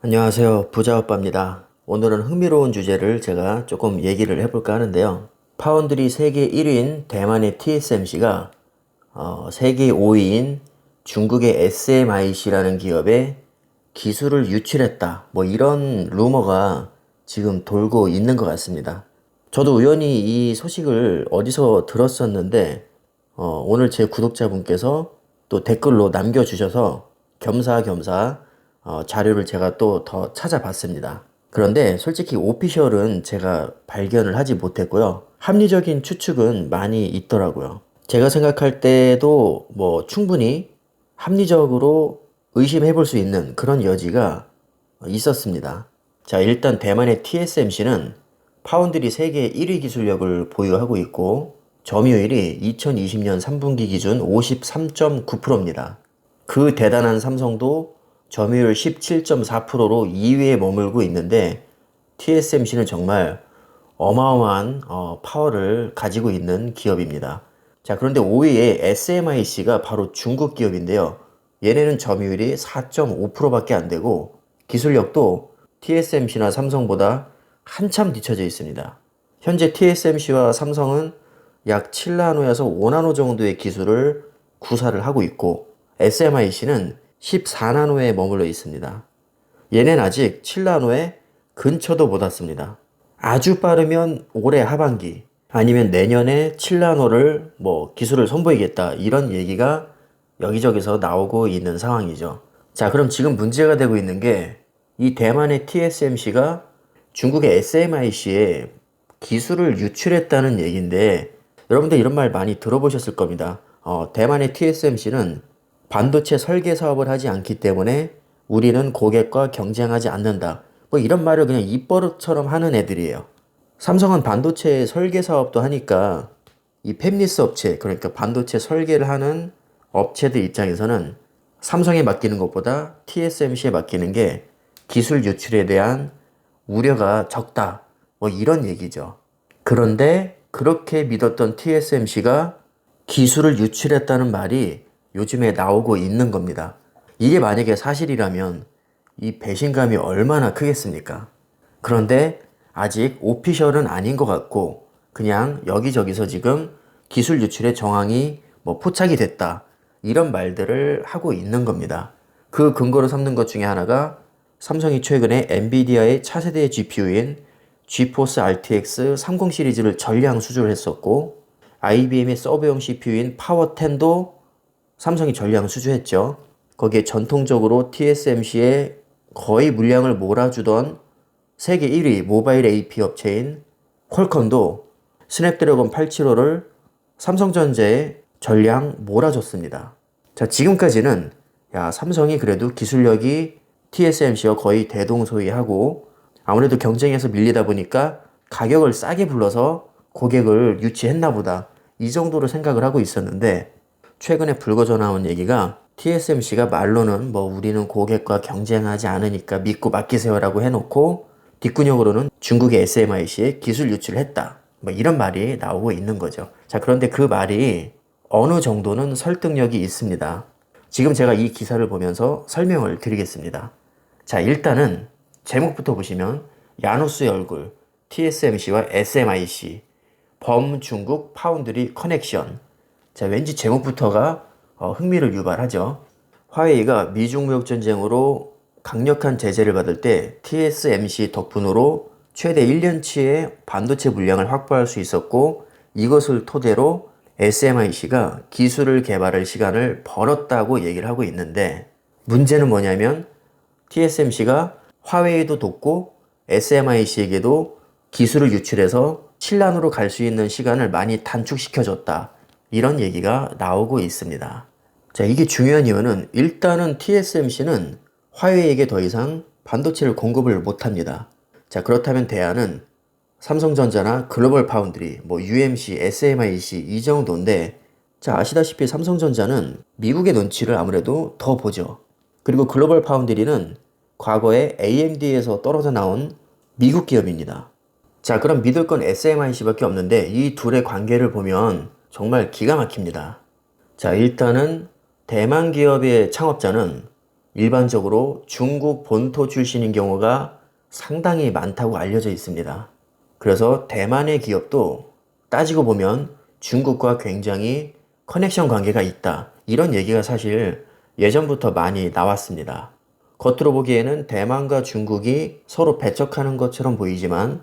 안녕하세요. 부자오빠입니다. 오늘은 흥미로운 주제를 제가 조금 얘기를 해볼까 하는데요. 파운드리 세계 1위인 대만의 TSMC가 세계 5위인 중국의 SMIC라는 기업에 기술을 유출했다. 뭐 이런 루머가 지금 돌고 있는 것 같습니다. 저도 우연히 이 소식을 어디서 들었었는데 오늘 제 구독자분께서 또 댓글로 남겨주셔서 겸사겸사 자료를 제가 또 더 찾아봤습니다. 그런데 솔직히 오피셜은 제가 발견을 하지 못했고요. 합리적인 추측은 많이 있더라고요. 제가 생각할 때도 뭐 충분히 합리적으로 의심해 볼 수 있는 그런 여지가 있었습니다. 자, 일단 대만의 TSMC는 파운드리 세계 1위 기술력을 보유하고 있고 점유율이 2020년 3분기 기준 53.9%입니다. 그 대단한 삼성도 점유율 17.4%로 2위에 머물고 있는데 TSMC는 정말 어마어마한 파워를 가지고 있는 기업입니다. 자, 그런데 5위에 SMIC가 바로 중국 기업인데요. 얘네는 점유율이 4.5%밖에 안 되고 기술력도 TSMC나 삼성보다 한참 뒤처져 있습니다. 현재 TSMC와 삼성은 약 7나노에서 5나노 정도의 기술을 구사를 하고 있고 SMIC는 14나노에 머물러 있습니다. 얘는 아직 7나노에 근처도 못 왔습니다. 아주 빠르면 올해 하반기 아니면 내년에 7나노를 기술을 선보이겠다 이런 얘기가 여기저기서 나오고 있는 상황이죠. 자, 그럼 지금 문제가 되고 있는 게 이 대만의 TSMC가 중국의 SMIC에 기술을 유출했다는 얘기인데 여러분들 이런 말 많이 들어보셨을 겁니다. 대만의 TSMC는 반도체 설계 사업을 하지 않기 때문에 우리는 고객과 경쟁하지 않는다. 뭐 이런 말을 그냥 입버릇처럼 하는 애들이에요. 삼성은 반도체 설계 사업도 하니까 이 팹리스 업체, 그러니까 반도체 설계를 하는 업체들 입장에서는 삼성에 맡기는 것보다 TSMC에 맡기는 게 기술 유출에 대한 우려가 적다. 뭐 이런 얘기죠. 그런데 그렇게 믿었던 TSMC가 기술을 유출했다는 말이 요즘에 나오고 있는 겁니다. 이게 만약에 사실이라면 이 배신감이 얼마나 크겠습니까? 그런데 아직 오피셜은 아닌 것 같고 그냥 여기저기서 지금 기술 유출의 정황이 포착이 됐다. 이런 말들을 하고 있는 겁니다. 그 근거로 삼는 것 중에 하나가 삼성이 최근에 엔비디아의 차세대 GPU인 지포스 RTX 30 시리즈를 전량 수주를 했었고 IBM의 서버용 CPU인 파워10도 삼성이 전량 수주했죠. 거기에 전통적으로 TSMC에 거의 물량을 몰아주던 세계 1위 모바일 AP 업체인 퀄컴도 스냅드래곤 875를 삼성전자에 전량 몰아줬습니다. 자, 지금까지는 삼성이 그래도 기술력이 TSMC와 거의 대동소이하고 아무래도 경쟁에서 밀리다 보니까 가격을 싸게 불러서 고객을 유치했나 보다. 이 정도로 생각을 하고 있었는데 최근에 불거져 나온 얘기가 TSMC가 말로는 우리는 고객과 경쟁하지 않으니까 믿고 맡기세요라고 해놓고 뒷구녕으로는 중국의 SMIC에 기술 유출을 했다. 이런 말이 나오고 있는 거죠. 자, 그런데 그 말이 어느 정도는 설득력이 있습니다. 지금 제가 이 기사를 보면서 설명을 드리겠습니다. 자, 일단은 제목부터 보시면 야누스의 얼굴, TSMC와 SMIC, 범중국 파운드리 커넥션. 자, 왠지 제목부터가 흥미를 유발하죠. 화웨이가 미중 무역 전쟁으로 강력한 제재를 받을 때 TSMC 덕분으로 최대 1년치의 반도체 물량을 확보할 수 있었고 이것을 토대로 SMIC가 기술을 개발할 시간을 벌었다고 얘기를 하고 있는데 문제는 뭐냐면 TSMC가 화웨이도 돕고 SMIC에게도 기술을 유출해서 7난으로 갈 수 있는 시간을 많이 단축시켜줬다. 이런 얘기가 나오고 있습니다. 자, 이게 중요한 이유는 일단은 TSMC는 화웨이에게 더 이상 반도체를 공급을 못합니다. 자, 그렇다면 대안은 삼성전자나 글로벌 파운드리, UMC, SMIC 이 정도인데 자, 아시다시피 삼성전자는 미국의 눈치를 아무래도 더 보죠. 그리고 글로벌 파운드리는 과거에 AMD에서 떨어져 나온 미국 기업입니다. 자, 그럼 믿을 건 SMIC밖에 없는데 이 둘의 관계를 보면 정말 기가 막힙니다. 자, 일단은 대만 기업의 창업자는 일반적으로 중국 본토 출신인 경우가 상당히 많다고 알려져 있습니다. 그래서 대만의 기업도 따지고 보면 중국과 굉장히 커넥션 관계가 있다. 이런 얘기가 사실 예전부터 많이 나왔습니다. 겉으로 보기에는 대만과 중국이 서로 배척하는 것처럼 보이지만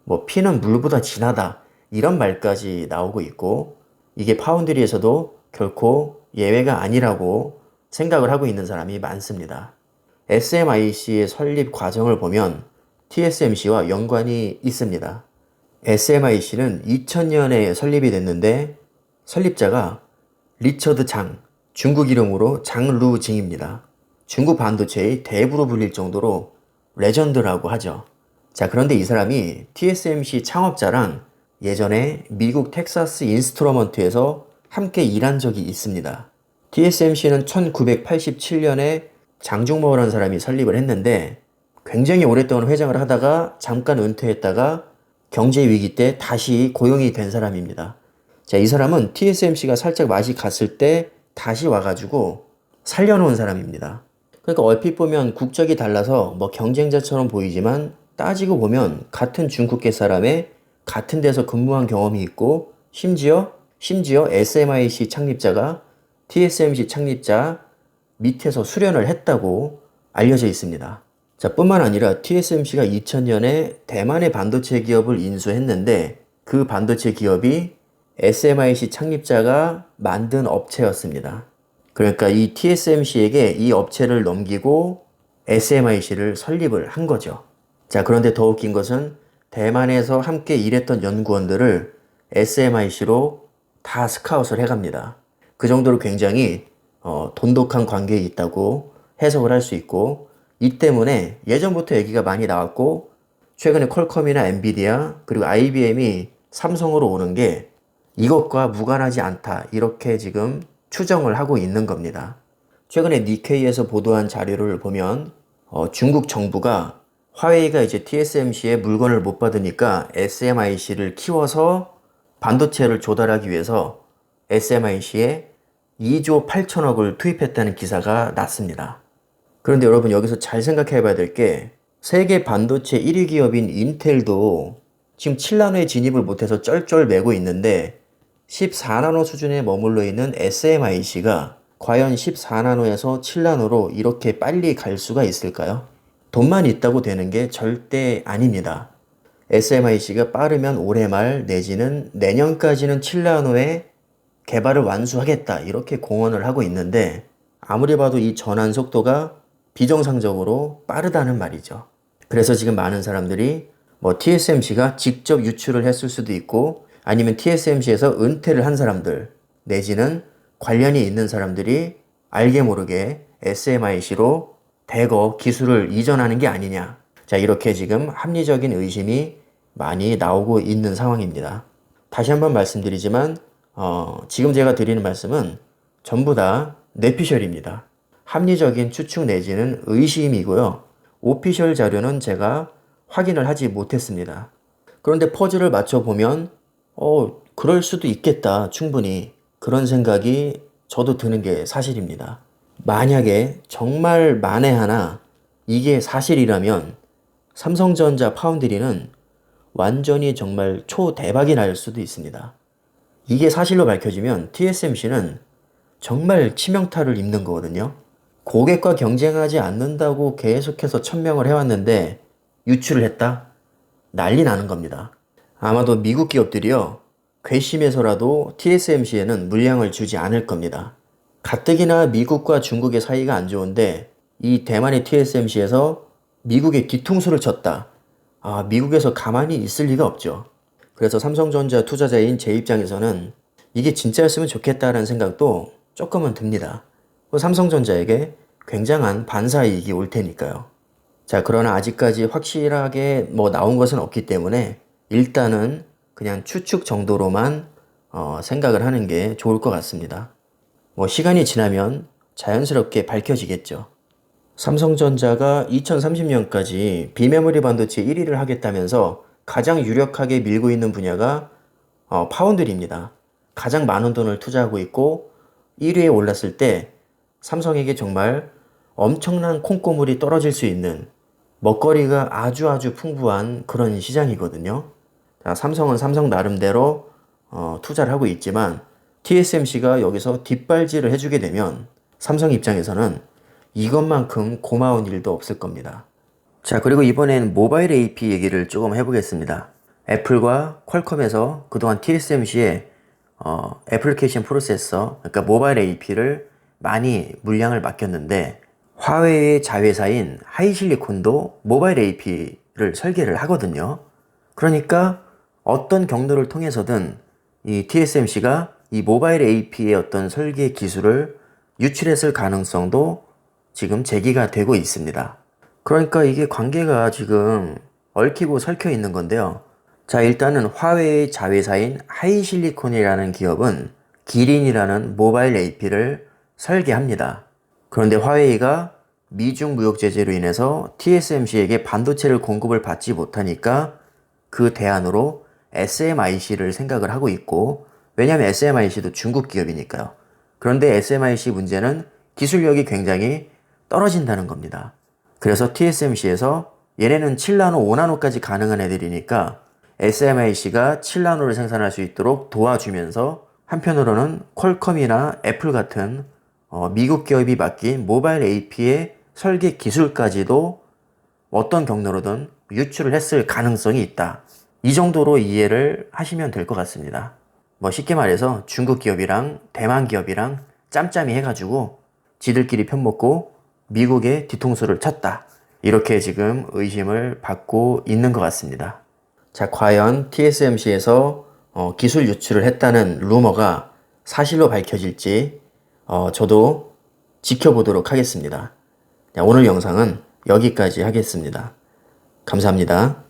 뭐 피는 물보다 진하다. 이런 말까지 나오고 있고 이게 파운드리에서도 결코 예외가 아니라고 생각을 하고 있는 사람이 많습니다. SMIC의 설립 과정을 보면 TSMC와 연관이 있습니다. SMIC는 2000년에 설립이 됐는데 설립자가 리처드 장, 중국 이름으로 장루징입니다. 중국 반도체의 대부로 불릴 정도로 레전드라고 하죠. 자, 그런데 이 사람이 TSMC 창업자랑 예전에 미국 텍사스 인스트루먼트에서 함께 일한 적이 있습니다. TSMC는 1987년에 장중모라는 사람이 설립을 했는데 굉장히 오랫동안 회장을 하다가 잠깐 은퇴했다가 경제 위기 때 다시 고용이 된 사람입니다. 자, 이 사람은 TSMC가 살짝 맛이 갔을 때 다시 와가지고 살려놓은 사람입니다. 그러니까 얼핏 보면 국적이 달라서 뭐 경쟁자처럼 보이지만 따지고 보면 같은 중국계 사람의 같은 데서 근무한 경험이 있고 심지어 SMIC 창립자가 TSMC 창립자 밑에서 수련을 했다고 알려져 있습니다. 자, 뿐만 아니라 TSMC가 2000년에 대만의 반도체 기업을 인수했는데 그 반도체 기업이 SMIC 창립자가 만든 업체였습니다. 그러니까 이 TSMC에게 이 업체를 넘기고 SMIC를 설립을 한 거죠. 자, 그런데 더 웃긴 것은 대만에서 함께 일했던 연구원들을 SMIC로 다 스카웃을 해갑니다. 그 정도로 굉장히 돈독한 관계에 있다고 해석을 할 수 있고 이 때문에 예전부터 얘기가 많이 나왔고 최근에 퀄컴이나 엔비디아 그리고 IBM이 삼성으로 오는 게 이것과 무관하지 않다 이렇게 지금 추정을 하고 있는 겁니다. 최근에 니케이에서 보도한 자료를 보면 중국 정부가 화웨이가 이제 TSMC의 물건을 못 받으니까 SMIC를 키워서 반도체를 조달하기 위해서 SMIC에 2조 8천억을 투입했다는 기사가 났습니다. 그런데 여러분 여기서 잘 생각해 봐야 될 게 세계 반도체 1위 기업인 인텔도 지금 7나노에 진입을 못해서 쩔쩔매고 있는데 14나노 수준에 머물러 있는 SMIC가 과연 14나노에서 7나노로 이렇게 빨리 갈 수가 있을까요? 돈만 있다고 되는 게 절대 아닙니다. SMIC가 빠르면 올해 말 내지는 내년까지는 7나노의 개발을 완수하겠다 이렇게 공언을 하고 있는데 아무리 봐도 이 전환 속도가 비정상적으로 빠르다는 말이죠. 그래서 지금 많은 사람들이 뭐 TSMC가 직접 유출을 했을 수도 있고 아니면 TSMC에서 은퇴를 한 사람들 내지는 관련이 있는 사람들이 알게 모르게 SMIC로 대거 기술을 이전하는 게 아니냐. 자, 이렇게 지금 합리적인 의심이 많이 나오고 있는 상황입니다. 다시 한번 말씀드리지만 지금 제가 드리는 말씀은 전부 다 뇌피셜입니다. 합리적인 추측 내지는 의심이고요. 오피셜 자료는 제가 확인을 하지 못했습니다. 그런데 퍼즐을 맞춰보면 그럴 수도 있겠다. 충분히. 그런 생각이 저도 드는 게 사실입니다. 만약에 정말 만에 하나 이게 사실이라면 삼성전자 파운드리는 완전히 정말 초대박이 날 수도 있습니다. 이게 사실로 밝혀지면 TSMC는 정말 치명타를 입는 거거든요. 고객과 경쟁하지 않는다고 계속해서 천명을 해왔는데 유출을 했다? 난리 나는 겁니다. 아마도 미국 기업들이요. 괘씸해서라도 TSMC에는 물량을 주지 않을 겁니다. 가뜩이나 미국과 중국의 사이가 안 좋은데 이 대만의 TSMC에서 미국의 뒤통수를 쳤다. 미국에서 가만히 있을 리가 없죠. 그래서 삼성전자 투자자인 제 입장에서는 이게 진짜였으면 좋겠다라는 생각도 조금은 듭니다. 삼성전자에게 굉장한 반사이익이 올 테니까요. 자, 그러나 아직까지 확실하게 나온 것은 없기 때문에 일단은 그냥 추측 정도로만 생각을 하는 게 좋을 것 같습니다. 시간이 지나면 자연스럽게 밝혀지겠죠. 삼성전자가 2030년까지 비메모리 반도체 1위를 하겠다면서 가장 유력하게 밀고 있는 분야가 파운드리입니다. 가장 많은 돈을 투자하고 있고 1위에 올랐을 때 삼성에게 정말 엄청난 콩고물이 떨어질 수 있는 먹거리가 아주 풍부한 그런 시장이거든요. 자, 삼성은 삼성 나름대로 투자를 하고 있지만 TSMC가 여기서 뒷발질을 해주게 되면 삼성 입장에서는 이것만큼 고마운 일도 없을 겁니다. 자, 그리고 이번엔 모바일 AP 얘기를 조금 해보겠습니다. 애플과 퀄컴에서 그동안 TSMC에 애플리케이션 프로세서, 그러니까 모바일 AP를 많이 물량을 맡겼는데 화웨이의 자회사인 하이실리콘도 모바일 AP를 설계를 하거든요. 그러니까 어떤 경로를 통해서든 이 TSMC가 이 모바일 AP의 어떤 설계 기술을 유출했을 가능성도 지금 제기가 되고 있습니다. 그러니까 이게 관계가 지금 얽히고 설켜 있는 건데요. 자, 일단은 화웨이 자회사인 하이실리콘이라는 기업은 기린이라는 모바일 AP를 설계합니다. 그런데 화웨이가 미중 무역 제재로 인해서 TSMC에게 반도체를 공급을 받지 못하니까 그 대안으로 SMIC를 생각을 하고 있고, 왜냐하면 SMIC도 중국 기업이니까요. 그런데 SMIC 문제는 기술력이 굉장히 떨어진다는 겁니다. 그래서 TSMC에서 얘네는 7나노, 5나노까지 가능한 애들이니까 SMIC가 7나노를 생산할 수 있도록 도와주면서 한편으로는 퀄컴이나 애플 같은 미국 기업이 맡긴 모바일 AP의 설계 기술까지도 어떤 경로로든 유출을 했을 가능성이 있다. 이 정도로 이해를 하시면 될 것 같습니다. 뭐 쉽게 말해서 중국 기업이랑 대만 기업이랑 짬짬이 해가지고 지들끼리 편먹고 미국의 뒤통수를 쳤다. 이렇게 지금 의심을 받고 있는 것 같습니다. 자, 과연 TSMC에서 기술 유출을 했다는 루머가 사실로 밝혀질지 저도 지켜보도록 하겠습니다. 오늘 영상은 여기까지 하겠습니다. 감사합니다.